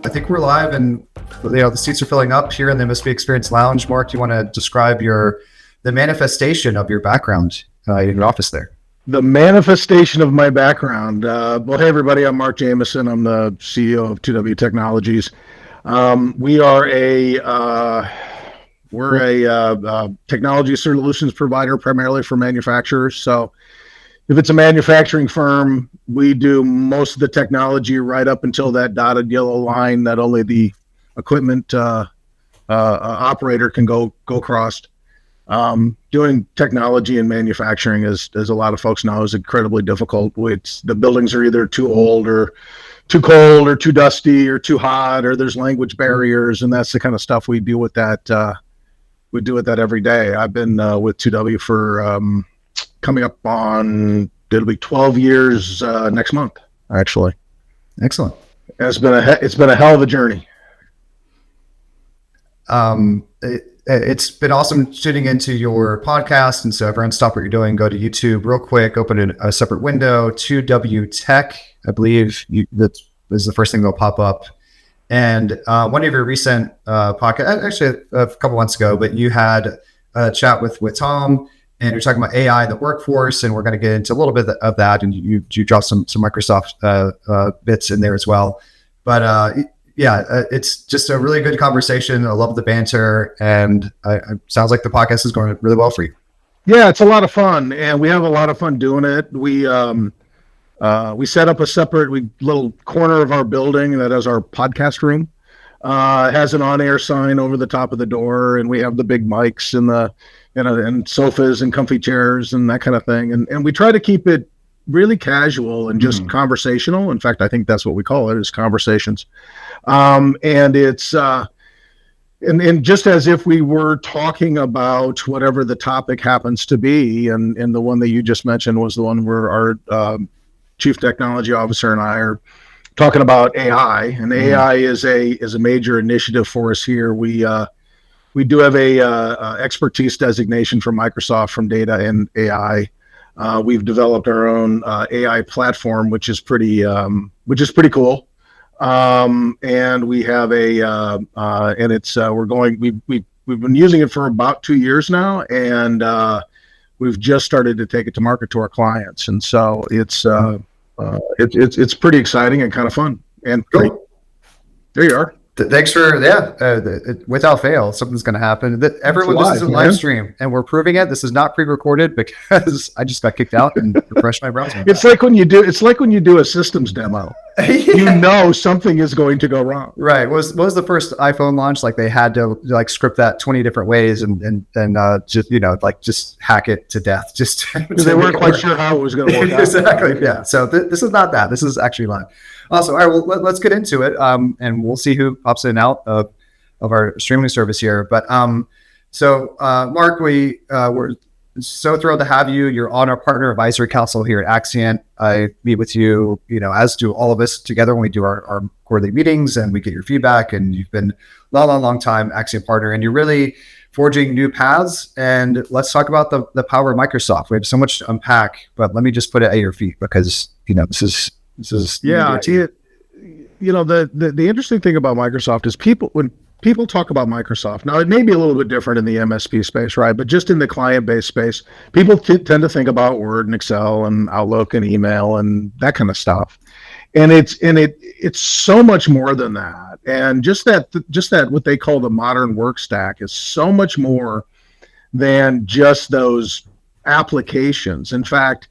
I think we're live, and the seats are filling up here in the MSP Experience Lounge. Mark, you want to describe the manifestation of your background in your office there? The manifestation of my background. Well, hey everybody, I'm Mark Jameson. I'm the CEO of 2W Technologies. We are a technology solutions provider primarily for manufacturers. So if it's a manufacturing firm, we do most of the technology right up until that dotted yellow line that only the equipment operator can go across. Doing technology in manufacturing, as a lot of folks know, is incredibly difficult. The buildings are either too old or too cold or too dusty or too hot, or there's language barriers, and that's the kind of stuff we deal with that. We deal with that every day. I've been with 2W for coming up on, it'll be 12 years next month, actually. Excellent. It's been a hell of a journey. It's been awesome tuning into your podcast. And so everyone stop what you're doing, go to YouTube real quick, open a separate window, 2W Tech, I believe that is the first thing that'll pop up. And one of your recent podcasts, actually a couple months ago, but you had a chat with Tom, and you're talking about AI in the workforce, and we're going to get into a little bit of that. And you dropped some Microsoft bits in there as well. But it's just a really good conversation. I love the banter, and it sounds like the podcast is going really well for you. Yeah, it's a lot of fun, and we have a lot of fun doing it. We set up a separate little corner of our building that is our podcast room. It has an on-air sign over the top of the door, and we have the big mics and sofas and comfy chairs and that kind of thing. And we try to keep it really casual and just conversational. In fact, I think that's what we call it, is conversations. And it's and just as if we were talking about whatever the topic happens to be. And the one that you just mentioned was the one where our Chief Technology Officer and I are talking about AI, and AI is a major initiative for us here. We do have a expertise designation from Microsoft from data and AI. We've developed our own AI platform, which is pretty cool. And we have and it's we've been using it for about 2 years now, and we've just started to take it to market to our clients, and so it's pretty exciting and kind of fun. And cool. There you are. Thanks for without fail, something's going to happen. Everyone, this is a live stream, and we're proving it. This is not pre-recorded because I just got kicked out and refreshed my browser. It's like when you do a systems demo. You know something is going to go wrong. Right. What was the first iPhone launch? Like they had to script that 20 different ways and just hack it to death. Just they weren't quite sure how it was going to work out. Exactly. Yeah. So this is not that. This is actually live. Awesome. All right. Well, let's get into it, and we'll see who pops in and out of our streaming service here. But so Mark, we're so thrilled to have you. You're on our partner advisory council here at Axcient. I meet with you, as do all of us together when we do our quarterly meetings, and we get your feedback. And you've been long time Axcient partner, and you're really forging new paths. And let's talk about the power of Microsoft. We have so much to unpack, but let me just put it at your feet because this is yeah. The interesting thing about Microsoft is when people talk about Microsoft, now it may be a little bit different in the MSP space, right? But just in the client-based space, people tend to think about Word and Excel and Outlook and email and that kind of stuff. And it's so much more than that. And just that what they call the modern work stack is so much more than just those applications. In fact,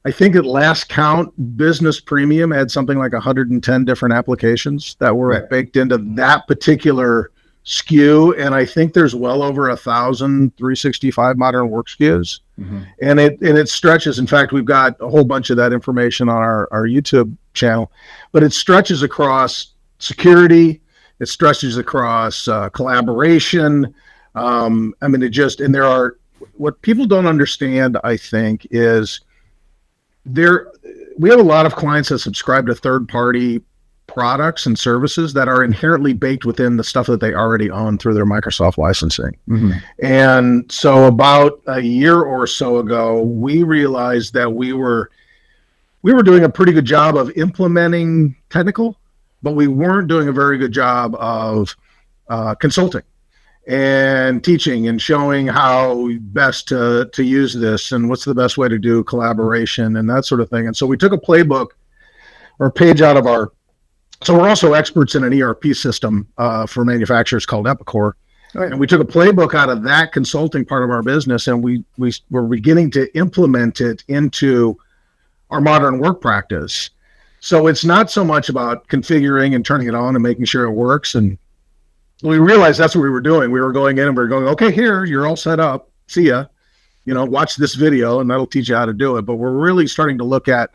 I think at last count, Business Premium had something like 110 different applications that were baked into that particular SKU, and I think there's well over 1,000 365 modern work SKUs, and it stretches. In fact, we've got a whole bunch of that information on our YouTube channel, but it stretches across security, it stretches across collaboration. And there are, what people don't understand, I think, is we have a lot of clients that subscribe to third-party products and services that are inherently baked within the stuff that they already own through their Microsoft licensing. And so about a year or so ago, we realized that we were doing a pretty good job of implementing technical, but we weren't doing a very good job of consulting and teaching and showing how best to use this and what's the best way to do collaboration and that sort of thing. And so we took a playbook or a page out of our, so we're also experts in an ERP system for manufacturers called Epicor. Right. And we took a playbook out of that consulting part of our business, and we were beginning to implement it into our modern work practice. So it's not so much about configuring and turning it on and making sure it works. And we realized that's what we were doing. We were going in and we were going, okay, here, you're all set up. See ya. Watch this video and that'll teach you how to do it. But we're really starting to look at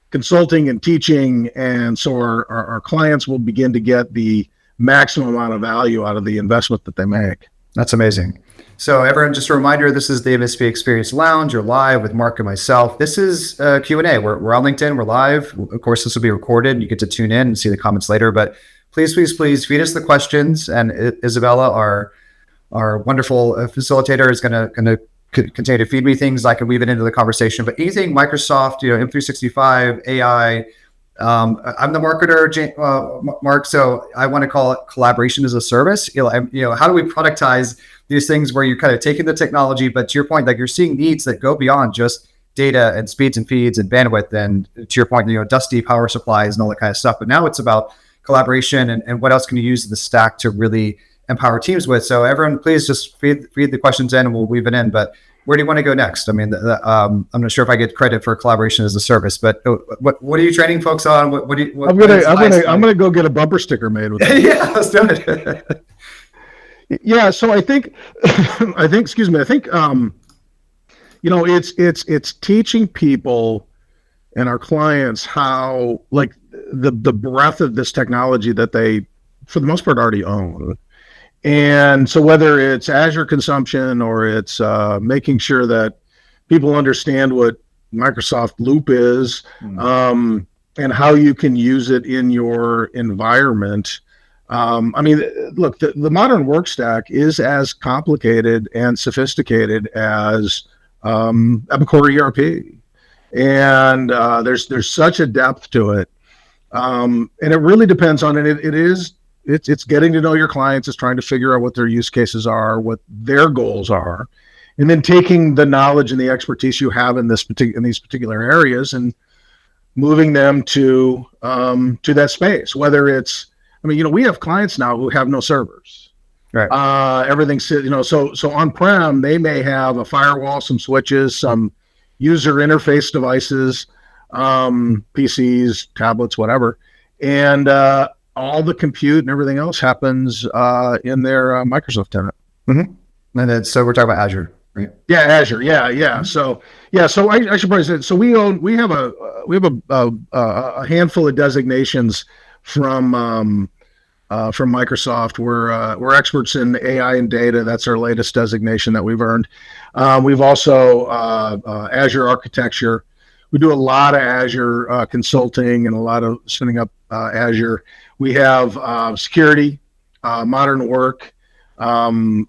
consulting and teaching. And so our clients will begin to get the maximum amount of value out of the investment that they make. That's amazing. So everyone, just a reminder, this is the MSP Experience Lounge. You're live with Mark and myself. This is Q&A. We're on LinkedIn. We're live. Of course, this will be recorded. You get to tune in and see the comments later. But please feed us the questions. And Isabella, our wonderful facilitator, is going to continue to feed me things. I can weave it into the conversation. But anything Microsoft, M365, AI. I'm the marketer, Mark. So I want to call it collaboration as a service. How do we productize these things where you're kind of taking the technology, but to your point, like you're seeing needs that go beyond just data and speeds and feeds and bandwidth, and to your point, dusty power supplies and all that kind of stuff. But now it's about collaboration and what else can you use the stack to really empower teams with. So everyone, please just feed the questions in and we'll weave it in. But where do you want to go next? I mean, I'm not sure if I get credit for collaboration as a service, but what are you training folks on? I'm gonna go get a bumper sticker made with it. Yeah, let's do it. Yeah, so I think it's teaching people and our clients how, like, the breadth of this technology that they, for the most part, already own. And so whether it's Azure consumption or it's making sure that people understand what Microsoft Loop is, and how you can use it in your environment. Look, the modern work stack is as complicated and sophisticated as Epicor ERP. And there's such a depth to it. And it really depends on it. It's getting to know your clients. It's trying to figure out what their use cases are, what their goals are, and then taking the knowledge and the expertise you have in these particular areas and moving them to that space. Whether it's, we have clients now who have no servers. Right. Everything's, so on-prem, they may have a firewall, some switches, some user interface devices, PCs, tablets, whatever. And all the compute and everything else happens in their Microsoft tenant. Mm-hmm. And then, so we're talking about Azure, right? Yeah, Azure. Yeah. Mm-hmm. So I should probably say, so we have a handful of designations from Microsoft. We're experts in AI and data. That's our latest designation that we've earned. We've also Azure architecture. We do a lot of Azure consulting and a lot of spinning up Azure. We have security, modern work, Azure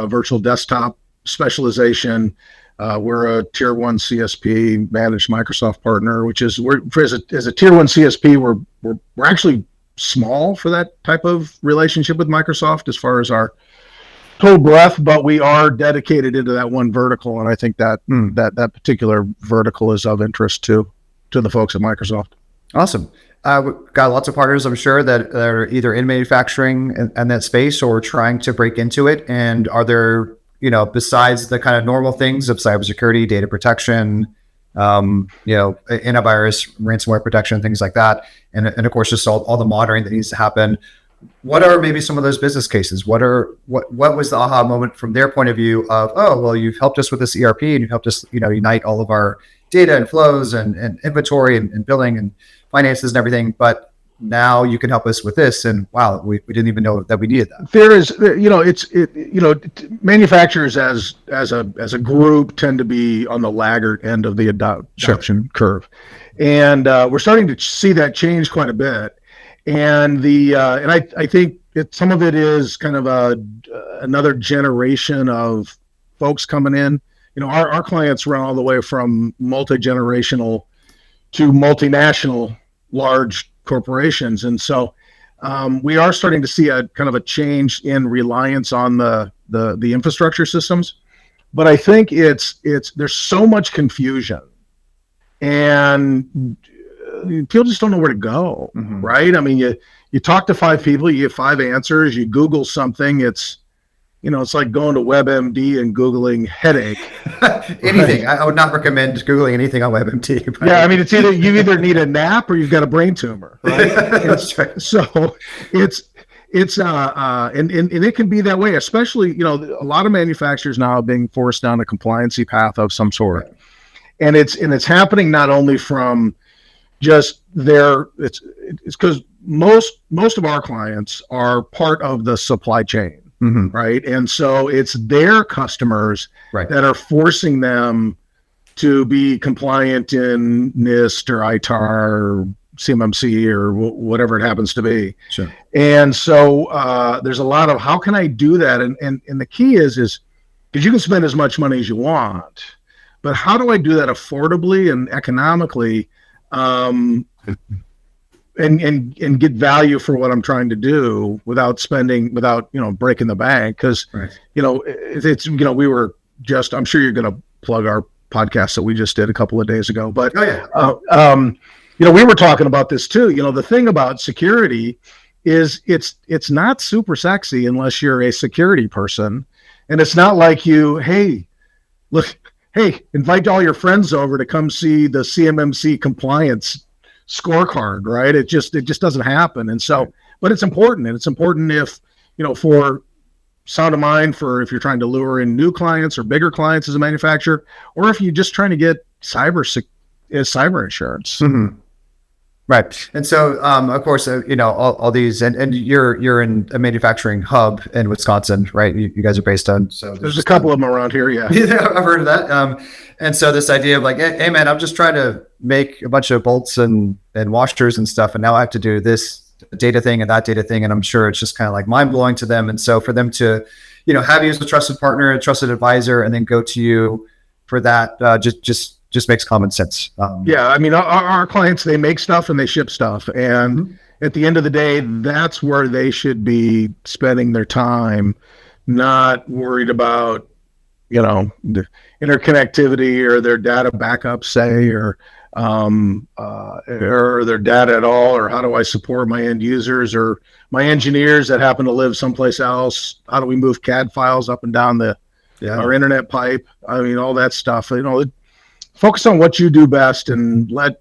virtual desktop specialization. We're a tier 1 CSP, managed Microsoft partner, which is as a tier 1 CSP, we're actually small for that type of relationship with Microsoft as far as our total breadth, but we are dedicated into that one vertical, and I think that that particular vertical is of interest to the folks at Microsoft. Awesome. We've got lots of partners, I'm sure, that are either in manufacturing and that space or trying to break into it. And are there, besides the kind of normal things of cybersecurity, data protection, antivirus, ransomware protection, things like that, and of course, just all the monitoring that needs to happen. What are maybe some of those business cases? What was the aha moment from their point of view of, oh, well, you've helped us with this ERP and you've helped us, unite all of our data and flows and inventory and billing and finances and everything, but now you can help us with this. And wow, we didn't even know that we needed that. There is, manufacturers as a group tend to be on the laggard end of the adoption curve, and we're starting to see that change quite a bit. And I think some of it is kind of another generation of folks coming in. Our clients run all the way from multi-generational to multinational large corporations. And so we are starting to see a kind of a change in reliance on the infrastructure systems. But I think there's so much confusion, and people just don't know where to go, right? I mean, you talk to 5 people, you get 5 answers. You Google something, it's like going to WebMD and Googling headache. Anything. Right? I would not recommend Googling anything on WebMD. But... Yeah, I mean, it's you either need a nap or you've got a brain tumor, right? That's right. So it's and it can be that way, especially, a lot of manufacturers now are being forced down a compliancy path of some sort. Right. And it's happening not only from just it's because most of our clients are part of the supply chain. Right. And so it's their customers that are forcing them to be compliant in NIST or ITAR or CMMC or whatever it happens to be. Sure. And so there's a lot of how can I do that? And the key is because you can spend as much money as you want, but how do I do that affordably and economically? And get value for what I'm trying to do without breaking the bank. Because, it's, we were just, I'm sure you're going to plug our podcast that we just did a couple of days ago, but, we were talking about this too. The thing about security is it's not super sexy unless you're a security person. And it's not like hey, invite all your friends over to come see the CMMC compliance scorecard, right? It just doesn't happen. And so, but it's important, and it's important if, for sound of mind, for if you're trying to lure in new clients or bigger clients as a manufacturer, or if you're just trying to get cyber insurance. Right. And so, of course, all these, and you're in a manufacturing hub in Wisconsin, right? You guys are based on, so there's a couple of them around here. Yeah. Yeah, I've heard of that. And so this idea of like, hey man, I'm just trying to make a bunch of bolts and washers and stuff, and now I have to do this data thing and that data thing, and I'm sure it's just kind of like mind blowing to them. And so for them to, have you as a trusted partner, a trusted advisor, and then go to you for that, just makes common sense. Yeah, I mean, our clients, they make stuff and they ship stuff, and at the end of the day, that's where they should be spending their time, not worried about the interconnectivity or their data backup, say, or their data at all, or how do I support my end users or my engineers that happen to live someplace else? How do we move CAD files up and down our internet pipe? I mean, all that stuff. Focus on what you do best and let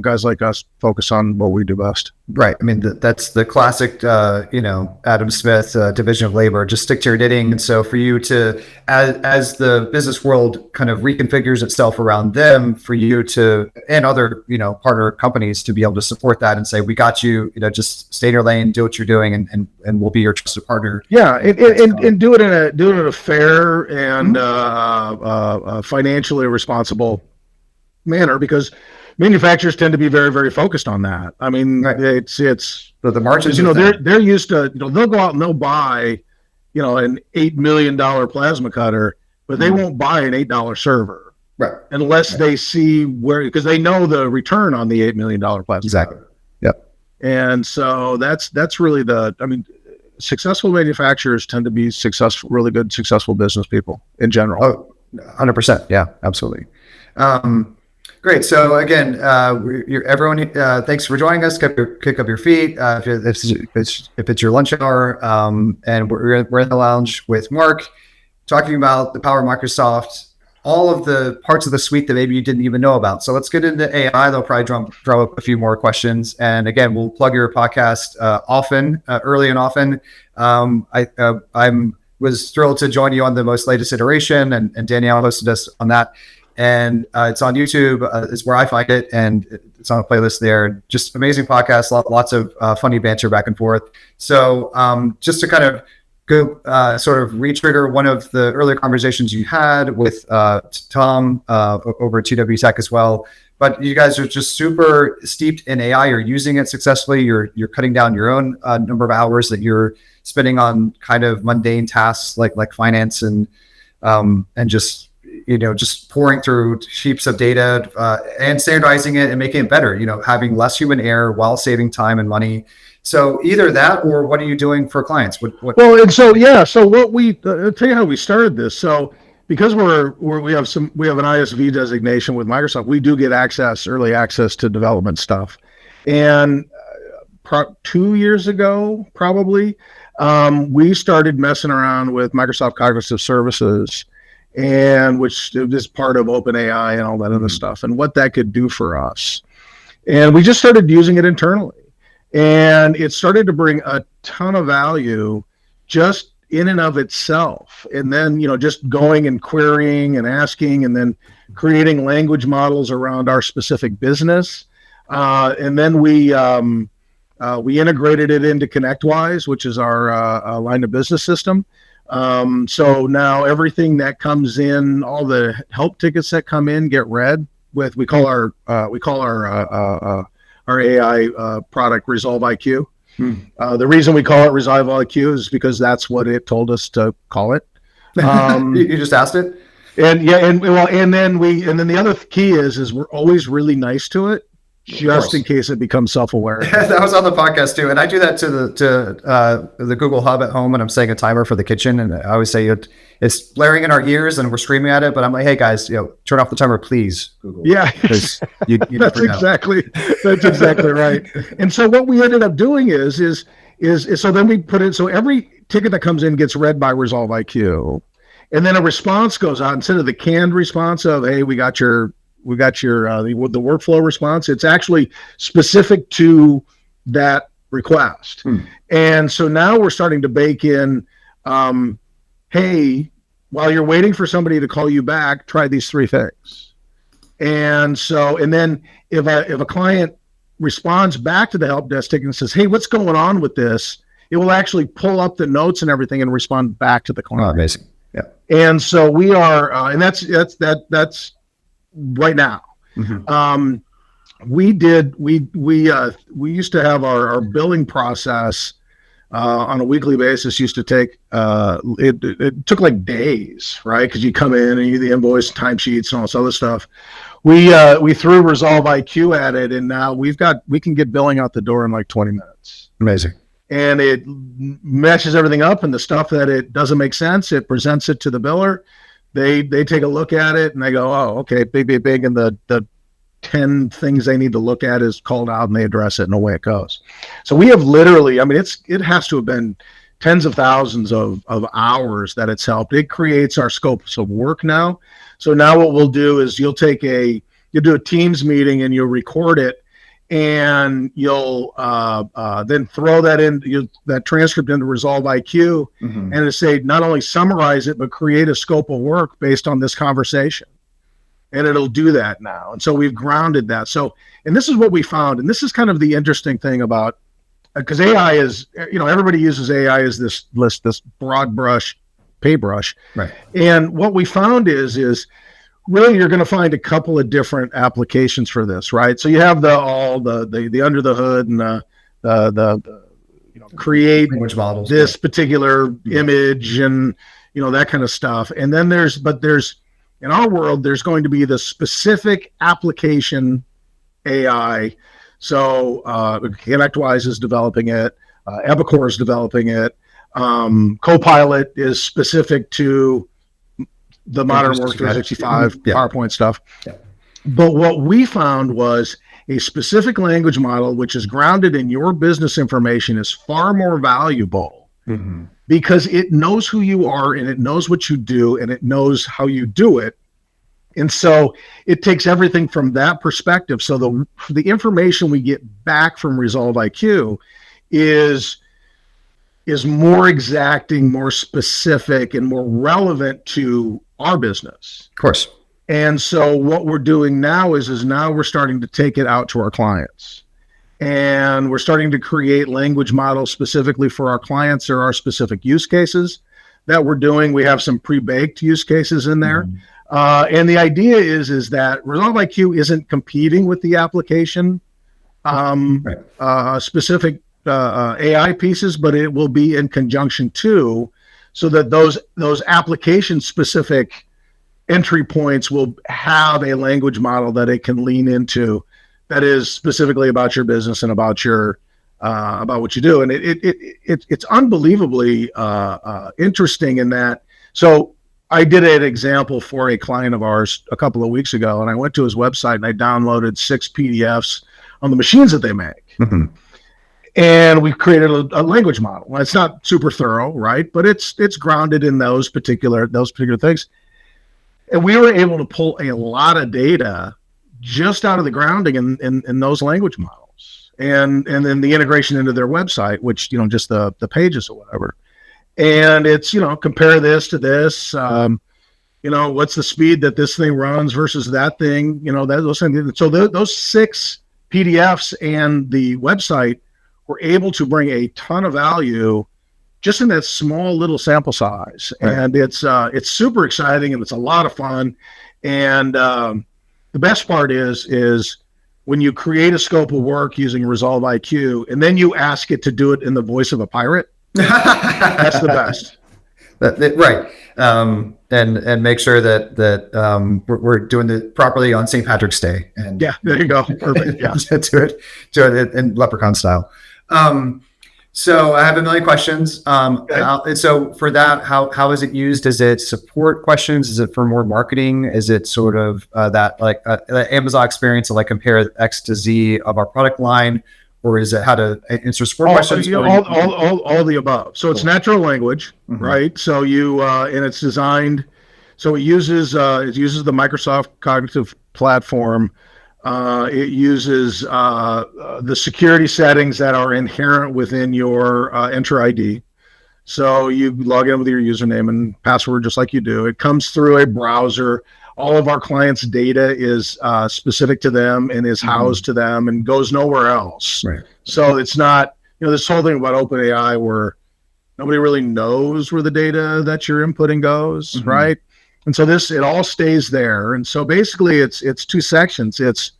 guys like us focus on what we do best. Right. I mean, that's the classic, Adam Smith division of labor. Just stick to your knitting. And so for you to, as the business world kind of reconfigures itself around them, for you to, and other, partner companies to be able to support that and say, we got you, just stay in your lane, do what you're doing, and we'll be your trusted partner. Yeah. And do it in a fair and financially responsible manner, because manufacturers tend to be very, very focused on that. I mean, it's the margins. They're used to. They'll go out and they'll buy, an $8 million plasma cutter, but they won't buy an $8 server, right? Unless they see because they know the return on the $8 million plasma cutter. Yep. And so that's really successful manufacturers tend to be really good, successful business people in general. Oh, 100%. Yeah, absolutely. Great. So again, everyone, thanks for joining us. Kick up your feet if it's your lunch hour. And we're in the lounge with Mark, talking about the power of Microsoft, all of the parts of the suite that maybe you didn't even know about. So let's get into AI. They'll probably draw up a few more questions. And again, we'll plug your podcast early and often. I was thrilled to join you on the most latest iteration, and Danielle hosted us on that. And it's on YouTube is where I find it, and it's on a playlist there. Just amazing podcast, lots of funny banter back and forth. So just to kind of go sort of re-trigger one of the earlier conversations you had with Tom over at TW Tech as well. But you guys are just super steeped in AI. You're using it successfully. You're cutting down your own number of hours that you're spending on kind of mundane tasks like finance and just just pouring through heaps of data and standardizing it and making it better, having less human error while saving time and money. So either that, or what are you doing for clients? What? Well, and so what I'll tell you how we started this. So because we have an ISV designation with Microsoft, we do get early access to development stuff. And 2 years ago, probably, we started messing around with Microsoft Cognitive Services, and which is part of OpenAI and all that other stuff, and what that could do for us. And we just started using it internally. And it started to bring a ton of value just in and of itself. And then, just going and querying and asking, and then creating language models around our specific business. And then we integrated it into ConnectWise, which is our line of business system. So now everything that comes in, all the help tickets that come in get read with, we call our AI product Resolve IQ. The reason we call it Resolve IQ is because that's what it told us to call it. You just asked it? And then the other key is we're always really nice to it, just in case it becomes self-aware. That was on the podcast too, and I do that to the Google Hub at home when I'm setting a timer for the kitchen, and I always say it's blaring in our ears and we're screaming at it, but I'm like, hey guys, turn off the timer, please, Google. Yeah, because you that's exactly right. And so what we ended up doing is so then we put it, so every ticket that comes in gets read by Resolve IQ, and then a response goes out instead of the canned response of, hey, we got your the workflow response. It's actually specific to that request. And so now we're starting to bake in, hey, while you're waiting for somebody to call you back, try these 3 things. And then if a client responds back to the help desk ticket and says, hey, what's going on with this? It will actually pull up the notes and everything and respond back to the client. Oh, amazing. Yeah. And so we are, and that's right now. We used to have our billing process on a weekly basis used to take it took like days, right? Because you come in and you the invoice, timesheets, and all this other stuff. We threw Resolve IQ at it, and now we can get billing out the door in like 20 minutes. Amazing. And it meshes everything up, and the stuff that it doesn't make sense, it presents it to the biller. They take a look at it and they go, oh, okay, big, and the 10 things they need to look at is called out, and they address it, and away it goes. So we have literally, it has to have been tens of thousands of hours that it's helped. It creates our scopes of work now. So now what we'll do is you'll do a Teams meeting and you'll record it, and you'll then throw that transcript into Resolve IQ, and it'll say not only summarize it, but create a scope of work based on this conversation. And it'll do that now. And so we've grounded that. So, and this is what we found, and this is kind of the interesting thing about, because AI is, everybody uses AI as this broad brush, paintbrush. Right. And what we found is really you're going to find a couple of different applications for this, right? So you have the under the hood and the create language models, this particular image and that kind of stuff. And then there's in our world, there's going to be the specific application AI. So ConnectWise is developing it. Epicor is developing it. Copilot is specific to the modern Work 365 PowerPoint stuff. Yeah. But what we found was a specific language model, which is grounded in your business information, is far more valuable because it knows who you are, and it knows what you do, and it knows how you do it. And so it takes everything from that perspective. So the information we get back from Resolve IQ is more exacting, more specific, and more relevant to our business. Of course. And so what we're doing now is now we're starting to take it out to our clients. And we're starting to create language models specifically for our clients or our specific use cases that we're doing. We have some pre-baked use cases in there. And the idea is that Resolve IQ isn't competing with the application specific AI pieces, but it will be in conjunction too, so that those application specific entry points will have a language model that it can lean into that is specifically about your business and about your about what you do. And it's unbelievably interesting in that. So I did an example for a client of ours a couple of weeks ago, and I went to his website and I downloaded 6 PDFs on the machines that they make. Mm-hmm. And we've created a language model. Well, it's not super thorough, right? But it's grounded in those particular things. And we were able to pull a lot of data just out of the grounding in those language models, and then the integration into their website, which just the pages or whatever. And it's compare this to this. What's the speed that this thing runs versus that thing? Those things. So those 6 PDFs and the website were able to bring a ton of value just in that small little sample size. Right. And it's super exciting and it's a lot of fun. And the best part is when you create a scope of work using Resolve IQ and then you ask it to do it in the voice of a pirate, that's the best. Right. And make sure that we're doing it properly on St. Patrick's Day. And yeah, there you go. Perfect. Yeah. do it in leprechaun style. So I have a million questions. Okay. So for that, how is it used? Is it support questions? Is it for more marketing? Is it sort of that like Amazon experience of like compare X to Z of our product line? Or is it how to answer support questions? All the above. So it's natural language, mm-hmm. right? So and it's designed, so it uses the Microsoft Cognitive Platform. It uses the security settings that are inherent within your Enter ID. So you log in with your username and password just like you do. It comes through a browser. All of our clients' data is specific to them and is housed to them and goes nowhere else. Right. So it's not, this whole thing about OpenAI where nobody really knows where the data that you're inputting goes, mm-hmm. right? And so it all stays there. And so basically it's 2 sections. It's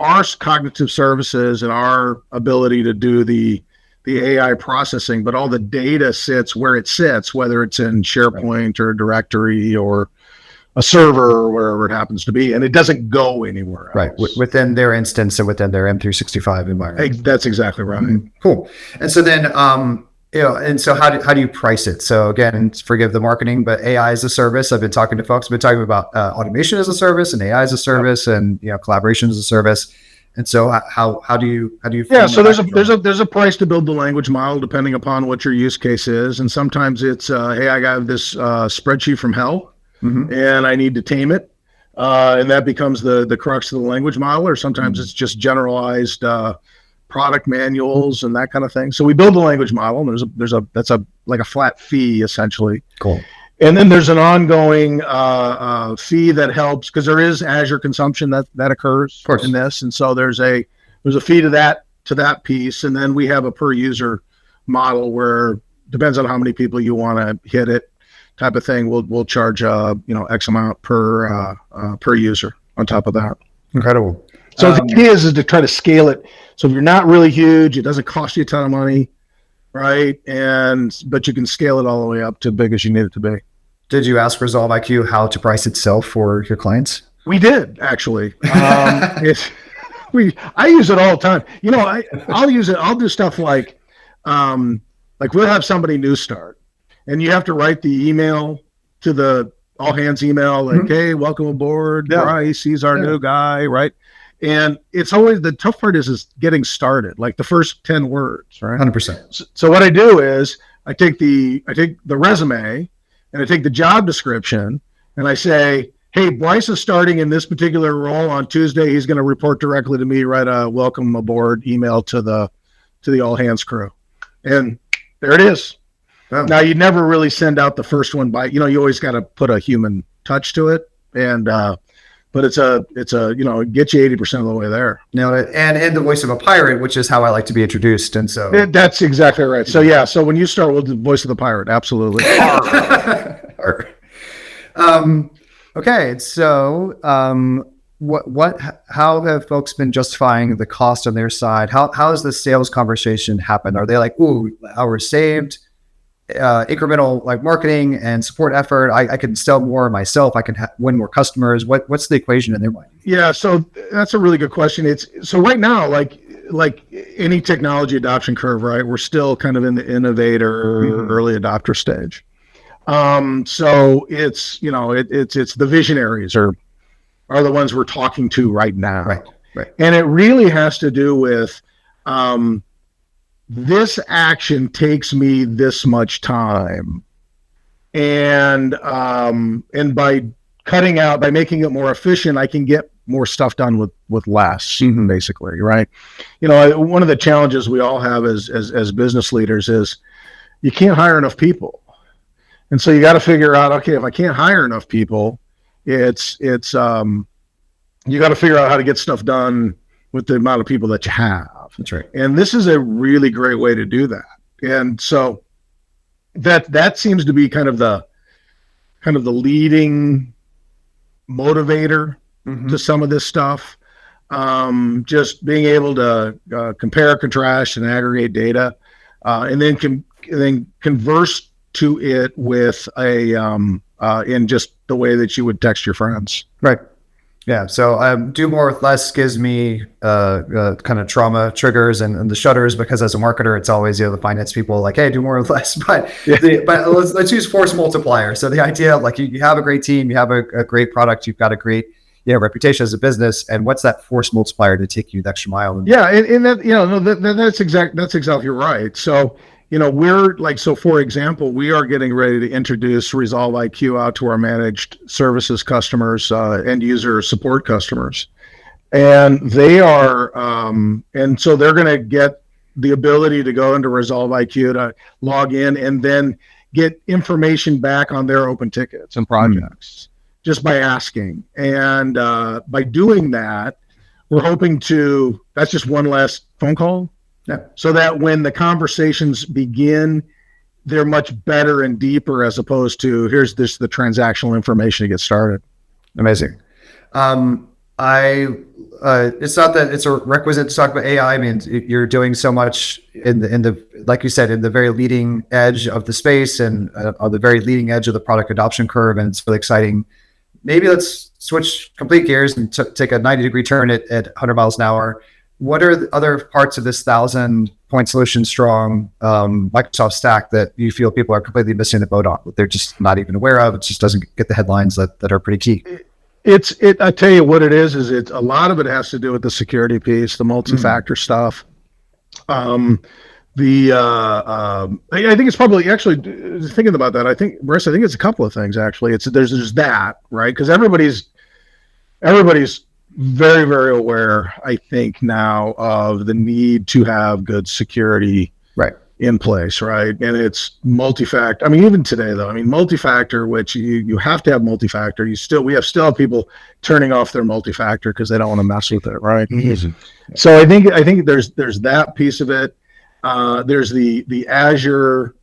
our cognitive services and our ability to do the AI processing, but all the data sits where it sits, whether it's in SharePoint or a directory or a server or wherever it happens to be, and it doesn't go anywhere else. Right, within their instance and within their M365 environment. That's exactly right. Mm-hmm. Cool. And so then, and so how do you price it? So again, forgive the marketing, but AI as a service. I've been talking to folks. I've been talking about automation as a service and AI as a service, and collaboration as a service. And so how do you? Yeah. So there's a price to build the language model depending upon what your use case is, and sometimes it's hey, I got this spreadsheet from hell. Mm-hmm. And I need to tame it, and that becomes the crux of the language model. Or sometimes it's just generalized product manuals and that kind of thing. So we build a language model, and that's like a flat fee essentially. Cool. And then there's an ongoing fee that helps because there is Azure consumption that occurs in this, and so there's a fee to that piece, and then we have a per user model where depends on how many people you want to hit it. Type of thing, we'll charge X amount per user on top of that. Incredible. So the key is to try to scale it. So if you're not really huge, it doesn't cost you a ton of money, right? But you can scale it all the way up to big as you need it to be. Did you ask Resolve IQ how to price itself for your clients? We did actually. I use it all the time. I'll use it. I'll do stuff like we'll have somebody new start. And you have to write the email to the all hands email, like, mm-hmm. hey, welcome aboard, Bryce, he's our new guy, right? And it's always, the tough part is getting started, like the first 10 words, right? 100%. So what I do is I take the resume and I take the job description and I say, hey, Bryce is starting in this particular role on Tuesday. He's going to report directly to me, write a welcome aboard email to the all hands crew. And there it is. Oh. Now you never really send out the first one by, you always got to put a human touch to it. And, but it's a, get you 80% of the way there. Nailed it. And in the voice of a pirate, which is how I like to be introduced. And so that's exactly right. So yeah. So when you start with the voice of the pirate, absolutely. Okay. So, how have folks been justifying the cost on their side? How has the sales conversation happened? Are they like, ooh, hours saved? incremental like marketing and support effort. I can sell more myself. I can win more customers. What's the equation in their mind? Yeah, so that's a really good question. It's so right now, like any technology adoption curve, right? We're still kind of in the innovator, early adopter stage. So it's it's the visionaries are the ones we're talking to right now, right. And it really has to do with this action takes me this much time, and by cutting out, by making it more efficient, I can get more stuff done with less, basically, right? One of the challenges we all have as business leaders is you can't hire enough people, and so you got to figure out, okay, if I can't hire enough people, it's you got to figure out how to get stuff done with the amount of people that you have. That's right. And this is a really great way to do that. And so that seems to be kind of the leading motivator to some of this stuff. Just being able to compare, contrast, and aggregate data, and then converse to it with in just the way that you would text your friends. Right. Yeah. So do more with less gives me kind of trauma triggers and the shudders, because as a marketer, it's always, the finance people like, hey, do more with less. But but let's use force multiplier. So the idea, like you have a great team, you have a great product, you've got a great reputation as a business, and what's that force multiplier to take you the extra mile? And that that's exactly right. So we're like, so for example, we are getting ready to introduce Resolve IQ out to our managed services customers, end user support customers. And they are, and so they're going to get the ability to go into Resolve IQ to log in and then get information back on their open tickets and projects just by asking. And by doing that, we're hoping to, that's just one last phone call. Yeah. So that when the conversations begin, they're much better and deeper, as opposed to here's the transactional information to get started. Amazing. It's not that it's a requisite to talk about AI. I mean, you're doing so much in the like you said, in the very leading edge of the space and on the very leading edge of the product adoption curve, and it's really exciting. Maybe let's switch complete gears and take a 90-degree turn at 100 miles an hour. What are the other parts of this 1,000-point solution strong Microsoft stack that you feel people are completely missing the boat on, that they're just not even aware of? It just doesn't get the headlines that are pretty key. I tell you what it is it's a lot of it has to do with the security piece, the multi-factor stuff. I think it's probably, actually thinking about that, I think it's a couple of things actually. There's that, right? Because everybody's very, very aware, I think, now of the need to have good security in place, right? And it's multi-factor. I mean, even today, though, multi-factor, which you have to have multi-factor. We still have people turning off their multi-factor because they don't want to mess with it, right? Mm-hmm. So I think there's that piece of it. There's the Azure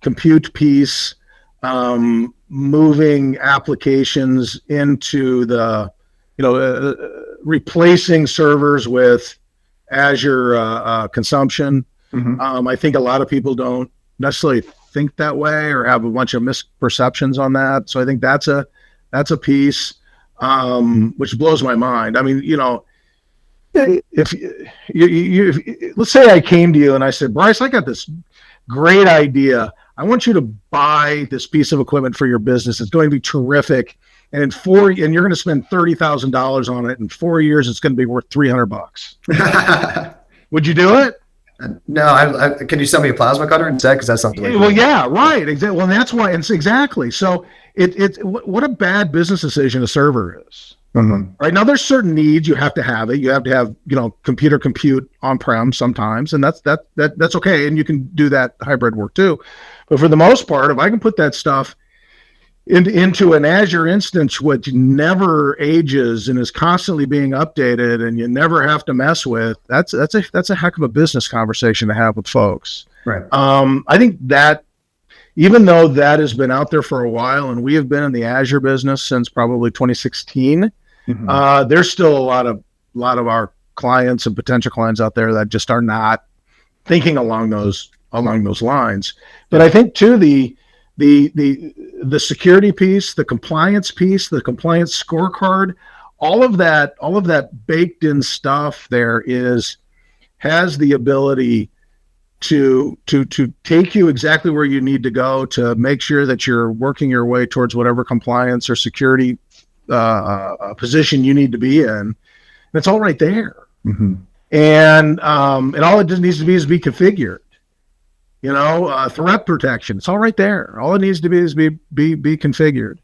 compute piece, moving applications into the replacing servers with Azure consumption. Mm-hmm. I think a lot of people don't necessarily think that way or have a bunch of misperceptions on that. So I think that's a piece which blows my mind. I mean, if you let's say I came to you and I said, Bryce, I got this great idea. I want you to buy this piece of equipment for your business. It's going to be terrific. And you're going to spend $30,000 on it. In 4 years, it's going to be worth $300. Would you do it? No. Can you sell me a plasma cutter instead? Because that's something. Well, yeah, right. Exactly. Well, that's why. It's exactly. So what a bad business decision a server is. Mm-hmm. Right now, there's certain needs you have to have it. You have to have computer compute on-prem sometimes, and that's okay. And you can do that hybrid work too. But for the most part, if I can put that stuff into an Azure instance, which never ages and is constantly being updated, and you never have to mess with, that's a heck of a business conversation to have with folks. Right. I think that even though that has been out there for a while, and we have been in the Azure business since probably 2016, mm-hmm. There's still a lot of our clients and potential clients out there that just are not thinking along those along those lines. But I think too the security piece, the compliance scorecard, all of that baked in stuff there has the ability to take you exactly where you need to go to make sure that you're working your way towards whatever compliance or security position you need to be in. And it's all right there. Mm-hmm. And all it just needs to be is be configured. Threat protection. It's all right there. All it needs to be is be configured.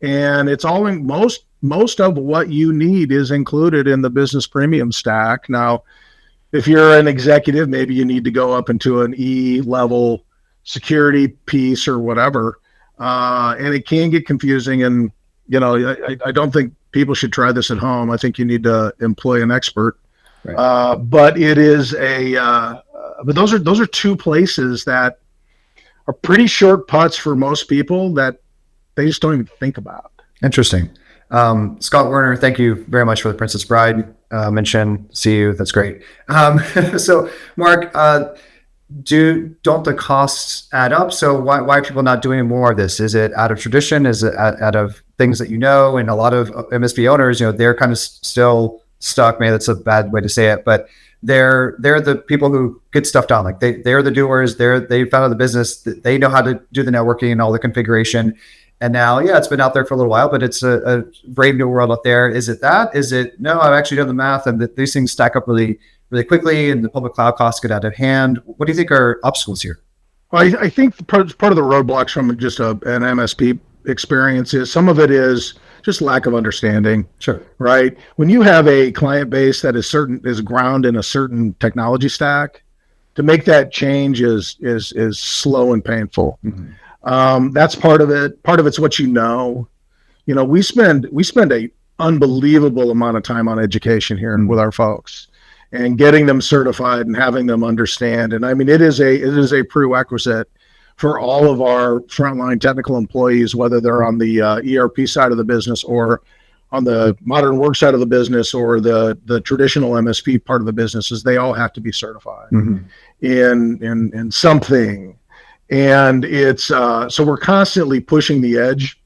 And it's all in most of what you need is included in the business premium stack. Now, if you're an executive, maybe you need to go up into an E level security piece or whatever. And it can get confusing. And, I don't think people should try this at home. I think you need to employ an expert. Right. But it is but those are two places that are pretty short putts for most people that they just don't even think about. Interesting. Scott Werner, thank you very much for the Princess Bride mention. See you. That's great. So Mark, don't the costs add up? So why are people not doing more of this? Is it out of tradition? Is it out of things that and a lot of MSP owners, they're kind of still stuck. Maybe that's a bad way to say it, but they're the people who get stuff done. Like they're the doers. They founded the business. They know how to do the networking and all the configuration. And now, it's been out there for a little while, but it's a brave new world out there. Is it that? Is it no? I've actually done the math, and these things stack up really, really quickly, and the public cloud costs get out of hand. What do you think are obstacles here? Well, I think part of the roadblocks from just an MSP experience is some of it is just lack of understanding. Sure. Right. When you have a client base that is ground in a certain technology stack, to make that change is slow and painful. Mm-hmm. That's part of it. Part of it's what we spend a unbelievable amount of time on education here with our folks and getting them certified and having them understand. And I mean, it is a prerequisite for all of our frontline technical employees, whether they're on the ERP side of the business or on the modern work side of the business or the traditional MSP part of the business, is they all have to be certified in something. And it's so we're constantly pushing the edge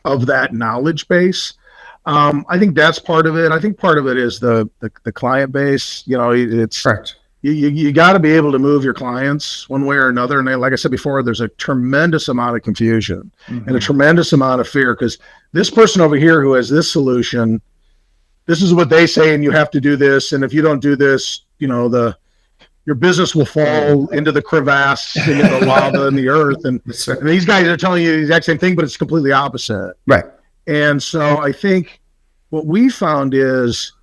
of that knowledge base. I think that's part of it. I think part of it is the client base. It's correct. You got to be able to move your clients one way or another. And like I said before, there's a tremendous amount of confusion and a tremendous amount of fear, because this person over here who has this solution, this is what they say, and you have to do this. And if you don't do this, your business will fall into the crevasse, into the lava and the earth. And these guys are telling you the exact same thing, but it's completely opposite. Right. And so I think what we found is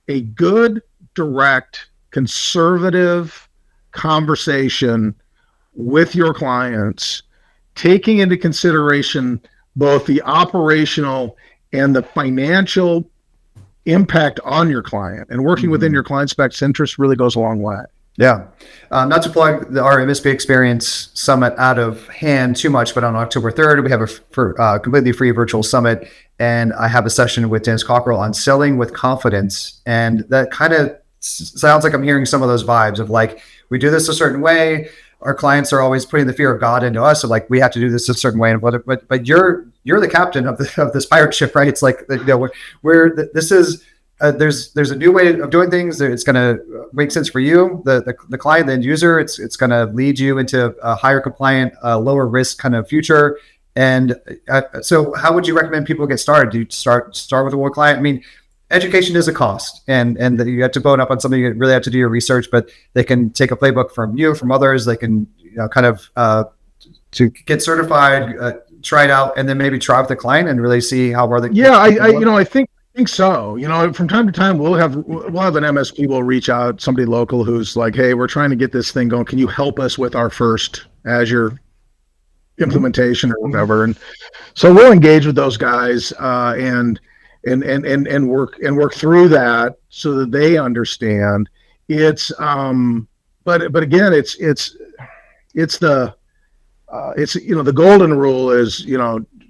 a good, direct, conservative conversation with your clients, taking into consideration both the operational and the financial impact on your client, and working within your client's best interest really goes a long way. Yeah. Not to plug our MSP Experience Summit out of hand too much, but on October 3rd, we have a completely free virtual summit. And I have a session with Dennis Cockrell on selling with confidence. And that kind of sounds like I'm hearing some of those vibes of like, we do this a certain way. Our clients are always putting the fear of God into us. So like, we have to do this a certain way. But you're the captain of this pirate ship, right? It's like, this is, there's a new way of doing things. It's going to make sense for you, the client, the end user. It's going to lead you into a higher compliant, lower risk kind of future. And so how would you recommend people get started? Do you start with a one client? I mean, education is a cost, and you have to bone up on something. You really have to do your research, but they can take a playbook from you, from others. They can kind of to get certified, try it out, and then maybe try with the client and really see how well they. Yeah, I think so. From time to time we'll have an MSP will reach out, somebody local who's like, hey, we're trying to get this thing going. Can you help us with our first Azure implementation or whatever? And so we'll engage with those guys and work through that so that they understand. It's but again, it's the golden rule is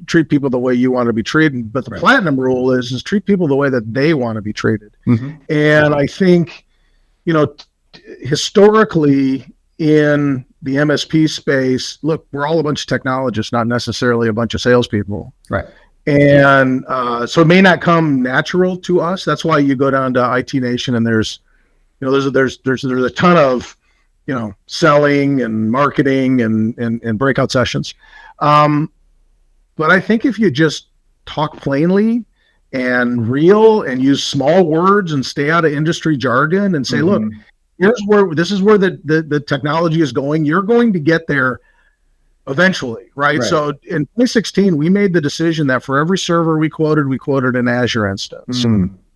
treat people the way you want to be treated, but the platinum rule is treat people the way that they want to be treated. And I think historically in the MSP space, look, we're all a bunch of technologists, not necessarily a bunch of salespeople. Right. And so it may not come natural to us. That's why you go down to IT Nation and there's a ton of, selling and marketing and breakout sessions. But I think if you just talk plainly and real and use small words and stay out of industry jargon and say, look, this is where the technology is going. You're going to get there eventually, right? So in 2016, we made the decision that for every server we quoted an Azure instance.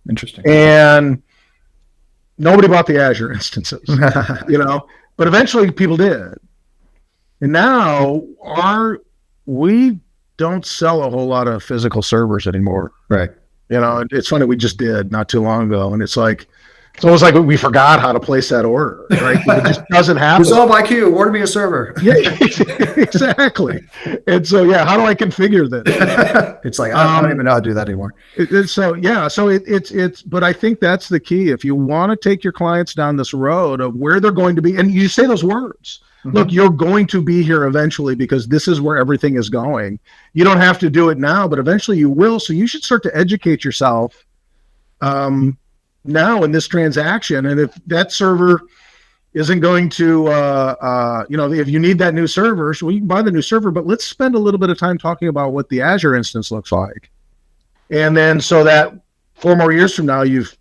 Interesting. And nobody bought the Azure instances, but eventually people did. And now we don't sell a whole lot of physical servers anymore. Right. It's funny, we just did not too long ago. And it's almost like we forgot how to place that order, right? It just doesn't happen. Resolve IQ, order me a server. Yeah, exactly. And so, how do I configure this? It's like, I don't even know how to do that anymore. But I think that's the key. If you want to take your clients down this road of where they're going to be, and you say those words, look, you're going to be here eventually because this is where everything is going. You don't have to do it now, but eventually you will. So you should start to educate yourself now in this transaction. And if that server isn't going to, if you need that new server, so you can buy the new server, but let's spend a little bit of time talking about what the Azure instance looks like. And then so that 4 more years from now, you've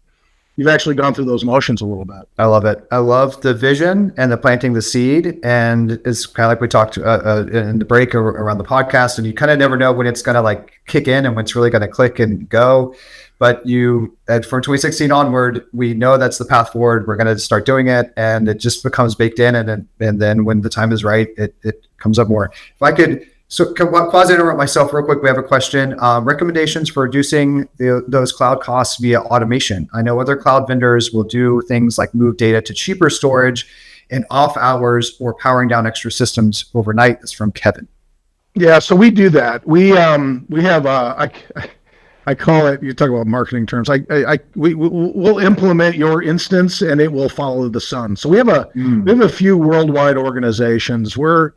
actually gone through those motions a little bit. I love it. I love the vision and the planting the seed. And it's kind of like we talked in the break around the podcast, and you kind of never know when it's going to like kick in and when it's really going to click and go. But from 2016 onward, we know that's the path forward. We're going to start doing it, and it just becomes baked in. And then when the time is right, it comes up more. If I could, quasi interrupt myself real quick. We have a question. Recommendations for reducing those cloud costs via automation. I know other cloud vendors will do things like move data to cheaper storage in off hours or powering down extra systems overnight. That's from Kevin. Yeah, so we do that. We have I call it, you talk about marketing terms. We'll implement your instance and it will follow the sun. So we have a few worldwide organizations where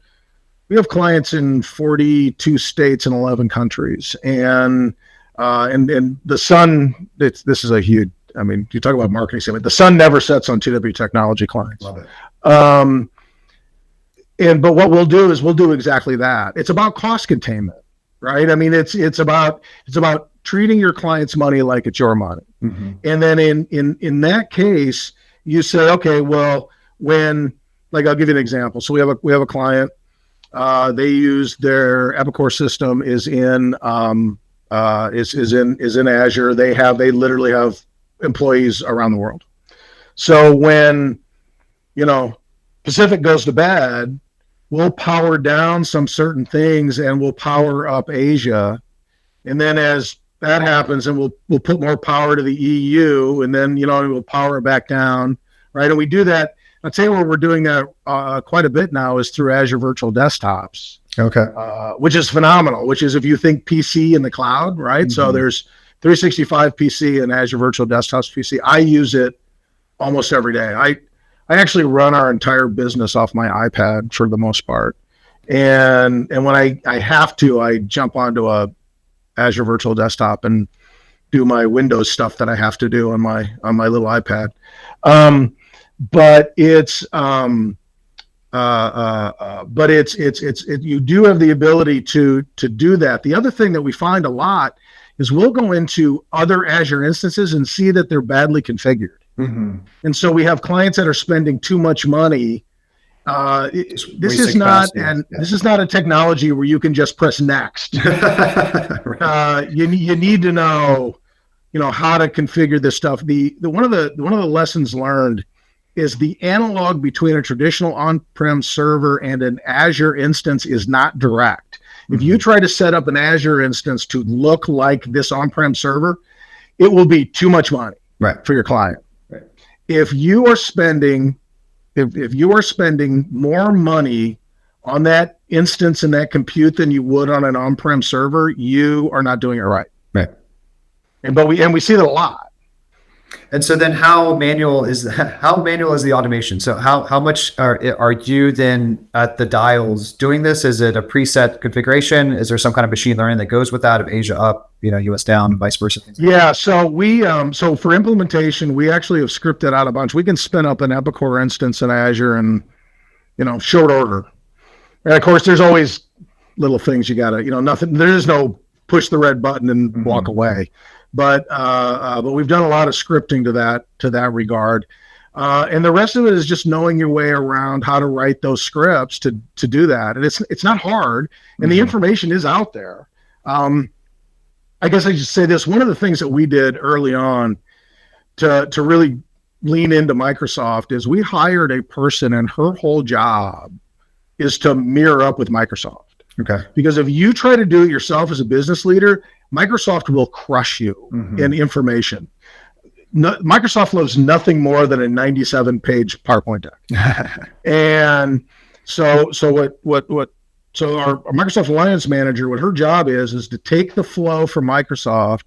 we have clients in 42 states and 11 countries, and the sun. This is a huge. I mean, you talk about marketing statement. The sun never sets on TW Technology clients. Love it. But what we'll do is we'll do exactly that. It's about cost containment, right? I mean, it's about treating your client's money like it's your money. And then in that case, you say, okay, well, I'll give you an example. So we have a client. They use their Epicor system is in Azure. They literally have employees around the world. So when Pacific goes to bed, we'll power down some certain things and we'll power up Asia. And then as that happens, and we'll put more power to the EU, and then we'll power it back down, right? And we do that. I'd say where we're doing that quite a bit now is through Azure Virtual Desktops. Okay. Which is phenomenal. Which is if you think PC in the cloud, right? So there's 365 PC and Azure Virtual Desktops PC. I use it almost every day. I actually run our entire business off my iPad for the most part, and when I have to, I jump onto a Azure Virtual Desktop and do my Windows stuff that I have to do on my little iPad. But it's you do have the ability to do that. The other thing that we find a lot is we'll go into other Azure instances and see that they're badly configured. And so we have clients that are spending too much money. This is not a technology where you can just press next. Right. You need to know how to configure this stuff. One of the lessons learned is the analog between a traditional on-prem server and an Azure instance is not direct. If you try to set up an Azure instance to look like this on-prem server, it will be too much money for your client. Right. If you are spending more money on that instance and that compute than you would on an on-prem server, you are not doing it right. Right. And we see that a lot. And so then how manual is the automation? So how much are you then at the dials doing this? Is it a preset configuration? Is there some kind of machine learning that goes with that, of Asia up, US down, vice versa? Yeah, so we so for implementation, we actually have scripted out a bunch. We can spin up an Epicor instance in Azure in short order. And of course, there's always little things you gotta, nothing. There is no push the red button and walk away. But we've done a lot of scripting to that regard, and the rest of it is just knowing your way around how to write those scripts to do that. And it's not hard, and the information is out there. I guess I should say this: one of the things that we did early on to really lean into Microsoft is we hired a person, and her whole job is to mirror up with Microsoft. Okay. Because if you try to do it yourself as a business leader, Microsoft will crush you in information. Microsoft loves nothing more than a 97-page PowerPoint deck. And so our Microsoft Alliance Manager, what her job is to take the flow from Microsoft,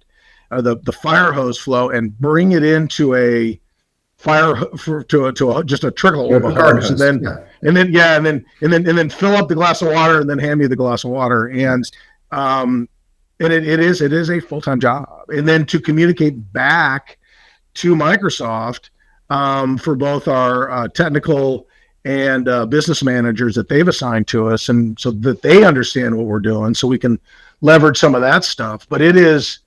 the fire hose flow, and bring it into a just a trickle of a hose, and then fill up the glass of water, and then hand me the glass of water. And it is a full-time job. And then to communicate back to Microsoft for both our technical and business managers that they've assigned to us, and so that they understand what we're doing, so we can leverage some of that stuff. But it is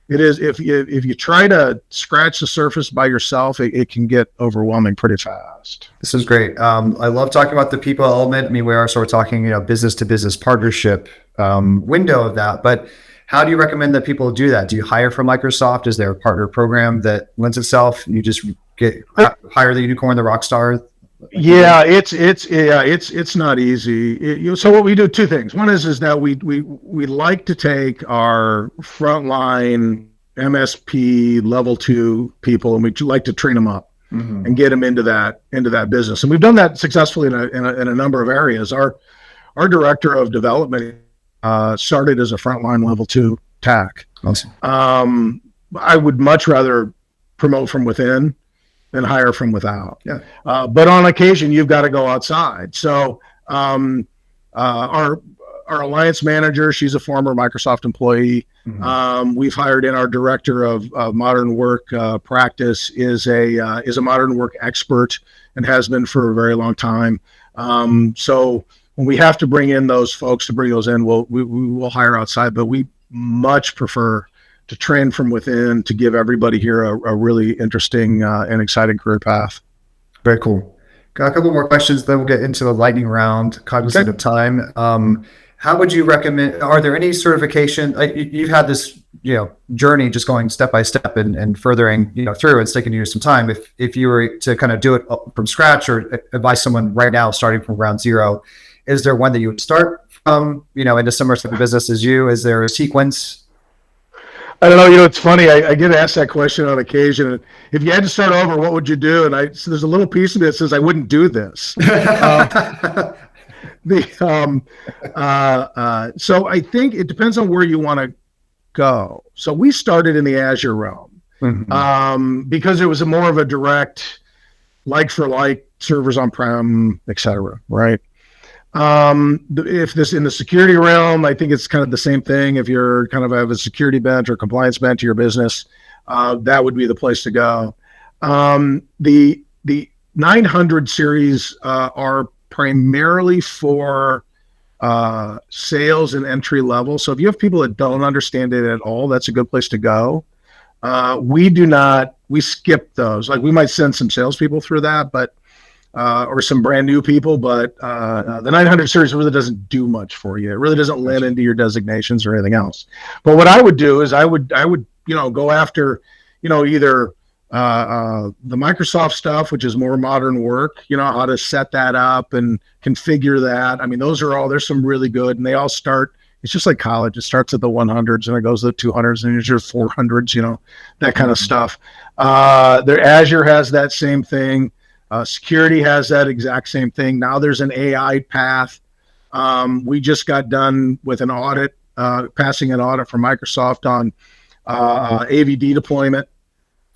if you try to scratch the surface by yourself, it can get overwhelming pretty fast. This is great. I love talking about the people element. I mean, we're talking business to business partnership window of that. But how do you recommend that people do that? Do you hire from Microsoft? Is there a partner program that lends itself? You just hire the unicorn, the rock star? Yeah, it's not easy. So what we do, two things. One is that we like to take our frontline MSP level 2 people, and we like to train them up and get them into that business. And we've done that successfully in a number of areas. Our director of development started as a frontline level 2 tech. Awesome. I would much rather promote from within than hire from without. Yeah. But on occasion, you've got to go outside. So our alliance manager, she's a former Microsoft employee. We've hired in our director of modern work practice is a modern work expert and has been for a very long time. So when we have to bring in those folks to bring those in, we will hire outside, but we much prefer to train from within to give everybody here a really interesting and exciting career path. Very cool. Got a couple more questions, then we'll get into the lightning round, cognizant of time. How would you recommend, are there any certification, you've had this journey just going step by step and furthering through, it's taken you some time. If you were to kind of do it from scratch or advise someone right now starting from ground zero, is there one that you would start from, into similar type of business as you? Is there a sequence? I don't know. It's funny. I get asked that question on occasion. If you had to start over, what would you do? And so there's a little piece of me that says I wouldn't do this. So I think it depends on where you want to go. So we started in the Azure realm because it was more of a direct, like for like, servers on-prem, et cetera, right? If this in the security realm, I think it's kind of the same thing. If you're kind of have a security bent or compliance bent to your business, that would be the place to go. The 900 series are primarily for sales and entry level. So if you have people that don't understand it at all, that's a good place to go. We skip those. Like we might send some salespeople through that, but or some brand new people, but the 900 series really doesn't do much for you. It really doesn't land into your designations or anything else. But what I would do is I would go after either the Microsoft stuff, which is more modern work, how to set that up and configure that. I mean, there's some really good, and they all start. It's just like college. It starts at the 100s and it goes to the 200s and there's your 400s, that kind of stuff. Their Azure has that same thing. Security has that exact same thing. Now there's an AI path. We just got done with an audit, passing an audit from Microsoft on AVD deployment.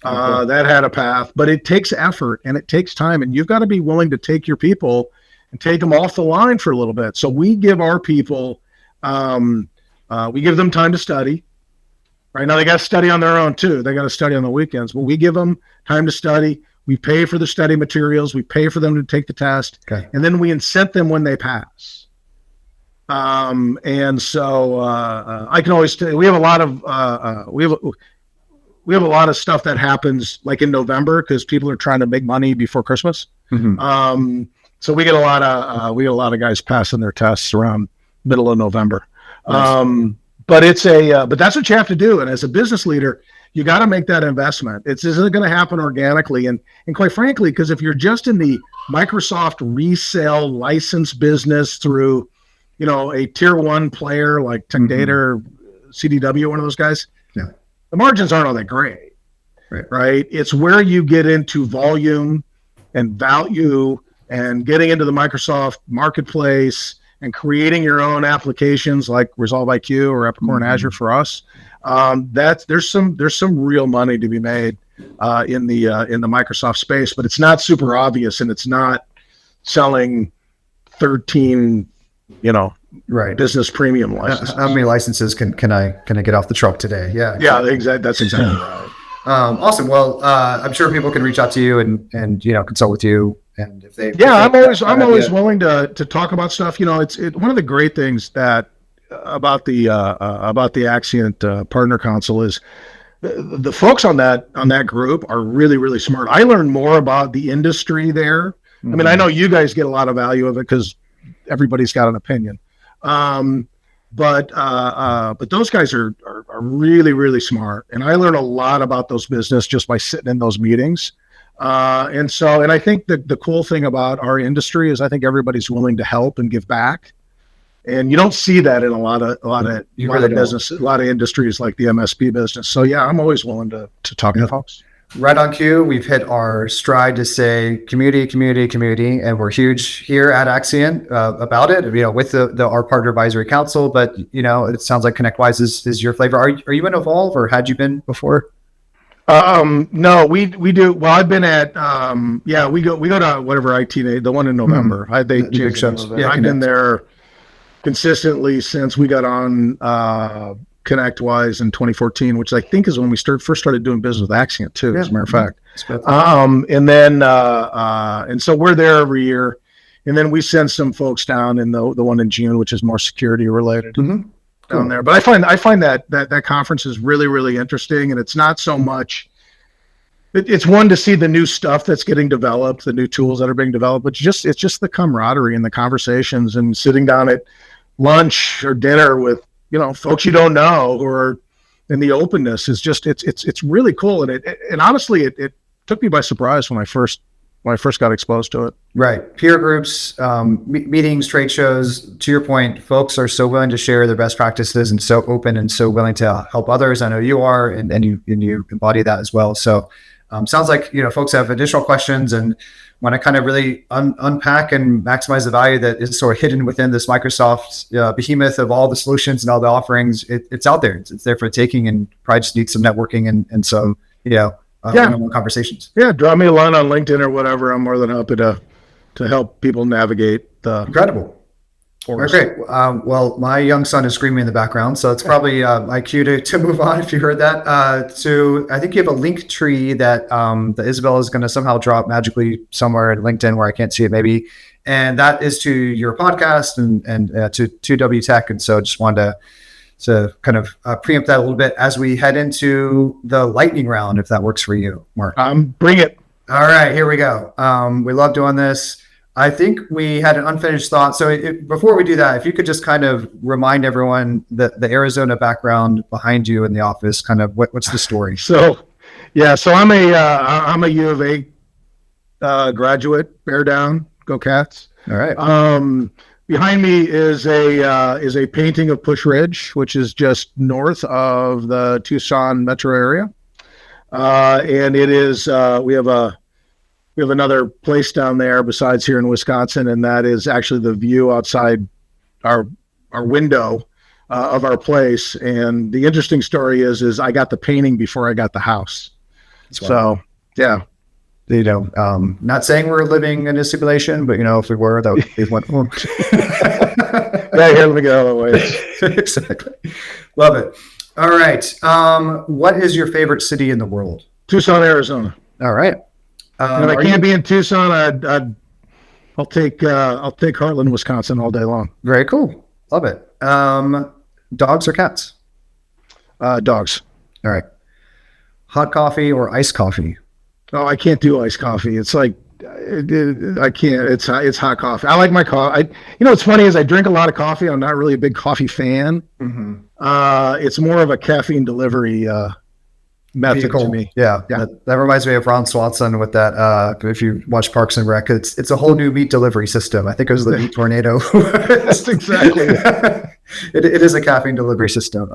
That had a path, but it takes effort and it takes time, and you've got to be willing to take your people and take them off the line for a little bit. So we give our people, we give them time to study. Right now, they got to study on their own too. They got to study on the weekends, but we give them time to study. We pay for the study materials. We pay for them to take the test, and then we incent them when they pass. And so I can always tell you, we have a lot of we have a lot of stuff that happens like in November because people are trying to make money before Christmas. Mm-hmm. So we get a lot of guys passing their tests around middle of November. Nice. But but that's what you have to do. And as a business leader, you got to make that investment. It isn't going to happen organically. And quite frankly, because if you're just in the Microsoft resale license business through, a tier one player like Tech Data or CDW, one of those guys, the margins aren't all that great, right? It's where you get into volume and value and getting into the Microsoft marketplace and creating your own applications like Resolve IQ or Epicor and Azure for us. There's some real money to be made in the Microsoft space, but it's not super obvious, and it's not selling 13 business premium licenses. How many licenses can I get off the truck today? Yeah, that's exactly right. Awesome. Well, I'm sure people can reach out to you and consult with you. And if they, I'm always willing to talk about stuff. It's one of the great things that about the Axcient Partner Council is the folks on that group are really, really smart. I learned more about the industry there. Mm-hmm. I mean, I know you guys get a lot of value of it because everybody's got an opinion. But those guys are really, really smart. And I learned a lot about those business just by sitting in those meetings. And I think the cool thing about our industry is I think everybody's willing to help and give back. And you don't see that in a lot of business, a lot of industries like the MSP business. So yeah, I'm always willing to talk to folks. Right on cue. We've hit our stride to say community, and we're huge here at Axcient about it. With our partner advisory council. But it sounds like ConnectWise is your flavor. Are you in Evolve, or had you been before? No, we do. Well, I've been at we go to whatever IT Day, the one in November. They big shows. Yeah, I've been there consistently since we got on ConnectWise in 2014, which I think is when we first started doing business with Axcient too, as a matter of fact. And so we're there every year, and then we send some folks down in the one in June, which is more security related down there. But I find that conference is really, really interesting, and it's not so much. It's one to see the new stuff that's getting developed, the new tools that are being developed, but it's just the camaraderie and the conversations and sitting down at lunch or dinner with folks you don't know, or and the openness is just it's really cool. And honestly, it took me by surprise when I first got exposed to it. Right. Peer groups, meetings, trade shows, to your point, folks are so willing to share their best practices and so open and so willing to help others. I know you are, and you embody that as well. So sounds like, folks have additional questions and want to kind of really unpack and maximize the value that is sort of hidden within this Microsoft behemoth of all the solutions and all the offerings. It's out there. It's there for taking, and probably just needs some networking and some, one-on-one conversations. Yeah, drop me a line on LinkedIn or whatever. I'm more than happy to help people navigate the incredible. Great. Well, my young son is screaming in the background, so it's probably my cue to move on. If you heard that, I think you have a link tree that Isabel is going to somehow drop magically somewhere at LinkedIn where I can't see it, maybe, and that is to your podcast and to 2W Tech. And so, just wanted to kind of preempt that a little bit as we head into the lightning round, if that works for you, Mark. Bring it. All right, here we go. We love doing this. I think we had an unfinished thought. So before we do that, if you could just kind of remind everyone the Arizona background behind you in the office, kind of what's the story? So I'm a U of A graduate. Bear down, go Cats! All right. Behind me is a painting of Push Ridge, which is just north of the Tucson metro area, and it is we have another place down there besides here in Wisconsin, and that is actually the view outside our window of our place. And the interesting story is I got the painting before I got the house. So, yeah. Not saying we're living in a simulation, but if we were, that would be one. Yeah, here we go. Exactly. Love it. All right. What is your favorite city in the world? Tucson, Arizona. All right. If I can't be in Tucson, I'll take Heartland, Wisconsin all day long. Very cool. Love it. Dogs or cats? Dogs. All right. Hot coffee or iced coffee? Oh, I can't do iced coffee. It's like I can't. It's hot coffee. I like my coffee. What's funny is I drink a lot of coffee. I'm not really a big coffee fan. Mm-hmm. It's more of a caffeine delivery method to me. Yeah. That reminds me of Ron Swanson with that. If you watch Parks and Rec, it's a whole new meat delivery system. I think it was the meat tornado. That's exactly it is a caffeine delivery system.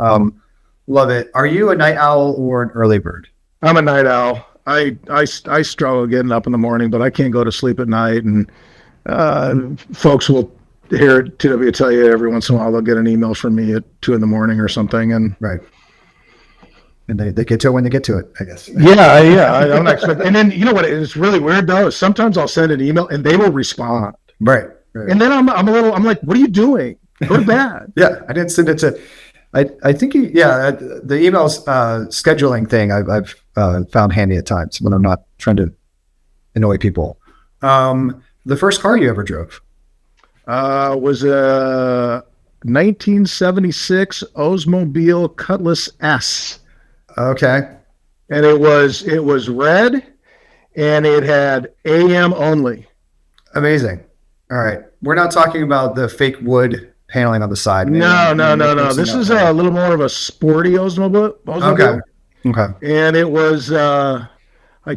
Love it. Are you a night owl or an early bird? I'm a night owl. I struggle getting up in the morning, but I can't go to sleep at night. And folks will hear TW tell you every once in a while they'll get an email from me at 2 a.m. or something. And right. And they get to it when they get to it, I guess. Yeah. I'm not expecting. And then what? It's really weird though. Sometimes I'll send an email and they will respond. Right. And then I'm like, what are you doing? Go to bed. Yeah, I didn't send it to. I think the emails scheduling thing I've found handy at times when I'm not trying to annoy people. The first car you ever drove was a 1976 Oldsmobile Cutlass S. Okay. And it was red, and it had AM only. Amazing. All right, we're not talking about the fake wood paneling on the side. No. This is a little more of a sporty Oldsmobile. Okay. And it was, I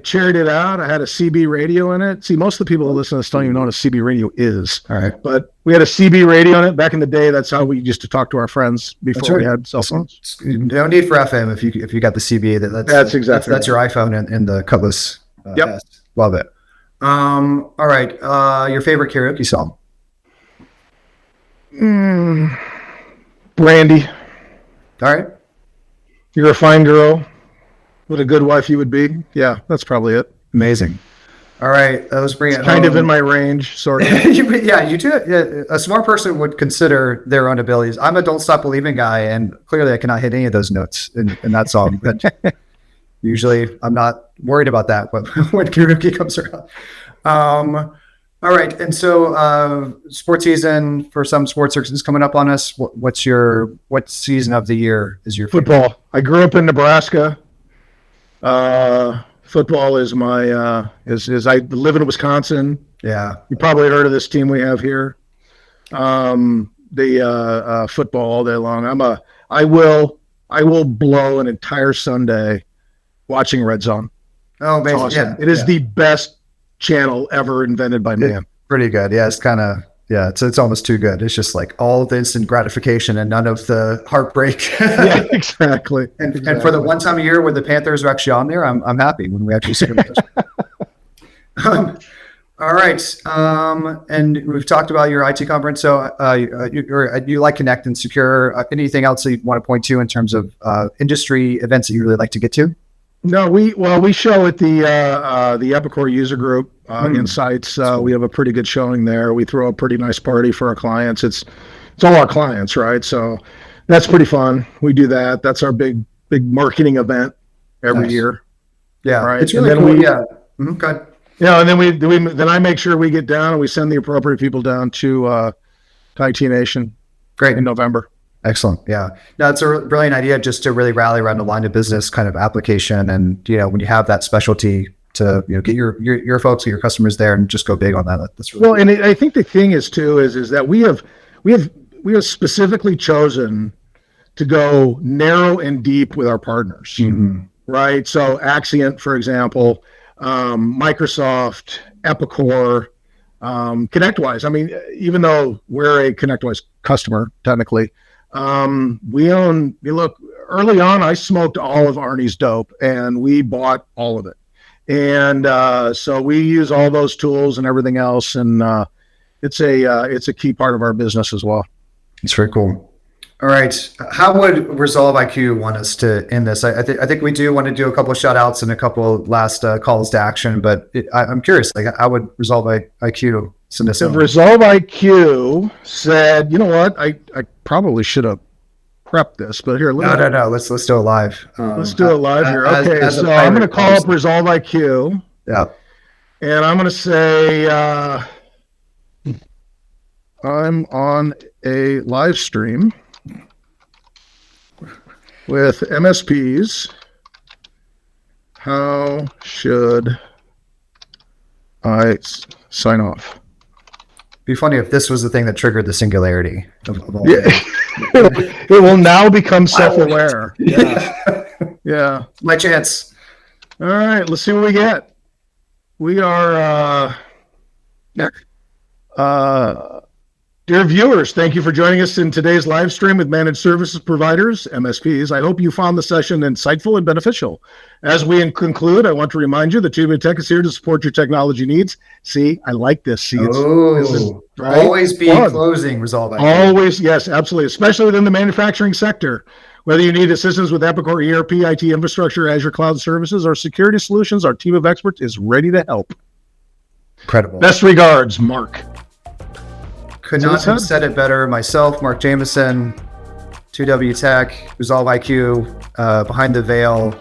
cheered it out. I had a CB radio in it. See, most of the people that listen to this don't even know what a CB radio is. All right. But we had a CB radio in it. Back in the day, that's how we used to talk to our friends before we had cell phones. No need for FM if you got the CB. That's exactly that's your iPhone and the Cutlass. Yep. S. Love it. All right. Your favorite karaoke song? Brandy. All right. You're a fine girl. What a good wife you would be. Yeah, that's probably it. Amazing. All right. Let's bring it kind of in my range, sort of. Yeah, you do. A smart person would consider their own abilities. I'm a Don't Stop Believing guy, and clearly I cannot hit any of those notes in that song. But usually I'm not worried about that when karaoke comes around. All right. And so sports season for some sports is coming up on us. What season of the year is your favorite? Football. I grew up in Nebraska. Football is my I live in Wisconsin. Yeah. You probably heard of this team we have here. Football all day long. I will blow an entire Sunday watching Red Zone. Oh, amazing. Awesome. Yeah. It is the best channel ever invented by man. Pretty good. Yeah. It's kind of, it's almost too good. It's just like all of the instant gratification and none of the heartbreak. Yeah, exactly. And for the one time a year where the Panthers are actually on there, I'm happy when we actually see them. All right. And we've talked about your IT conference. So you like Connect and Secure. Anything else that you want to point to in terms of industry events that you really like to get to? No, we show at the Epicor user group Insights. We have a pretty good showing there. We throw a pretty nice party for our clients. It's all our clients, right? So that's pretty fun. We do that. That's our big marketing event every year. Yeah, right. It's really cool. Good. Yeah, and then I make sure we get down and we send the appropriate people down to IT Nation. Great. In November. Excellent. Yeah. No, it's a brilliant idea just to really rally around a line of business kind of application. And, when you have that specialty to, get your folks, your customers there and just go big on that. That's really cool. And I think the thing is too, is that we have specifically chosen to go narrow and deep with our partners, right? So Axcient, for example, Microsoft, Epicor, ConnectWise. I mean, even though we're a ConnectWise customer, technically, look, early on, I smoked all of Arnie's dope and we bought all of it. And, so we use all those tools and everything else. And, it's a key part of our business as well. It's very cool. All right. How would Resolve IQ want us to end this? I think we do want to do a couple of shout outs and a couple of last calls to action, but I'm curious, like, how would Resolve IQ send this If on? Resolve IQ said, you know what, I probably should have prepped this, but here, No. Let's do it live. Let's do it live here. as Okay, a so I'm going to pirate, call up Resolve IQ, Yeah. and I'm going to say, I'm on a live stream with MSPs. How should I sign off? Be funny if this was the thing that triggered the singularity of all. Yeah. It will now become self-aware. Yeah. Yeah. My chance. All right. Let's see what we get. We are, dear viewers, thank you for joining us in today's live stream with managed services providers, MSPs. I hope you found the session insightful and beneficial. As we conclude, I want to remind you that TW Tech is here to support your technology needs. See, I like this. See, right? Always be fun. Closing Resolve IQ. Always, yes, absolutely. Especially within the manufacturing sector. Whether you need assistance with Epic or ERP, IT infrastructure, Azure cloud services, or security solutions, our team of experts is ready to help. Incredible. Best regards, Mark. Could not have said it better myself, Mark Jameson, 2W Tech, Resolve IQ, Behind the Veil.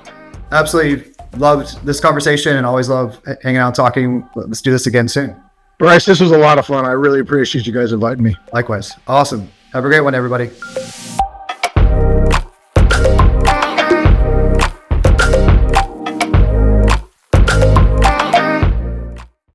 Absolutely loved this conversation and always love hanging out and talking. Let's do this again soon. Bryce, this was a lot of fun. I really appreciate you guys inviting me. Likewise. Awesome. Have a great one, everybody.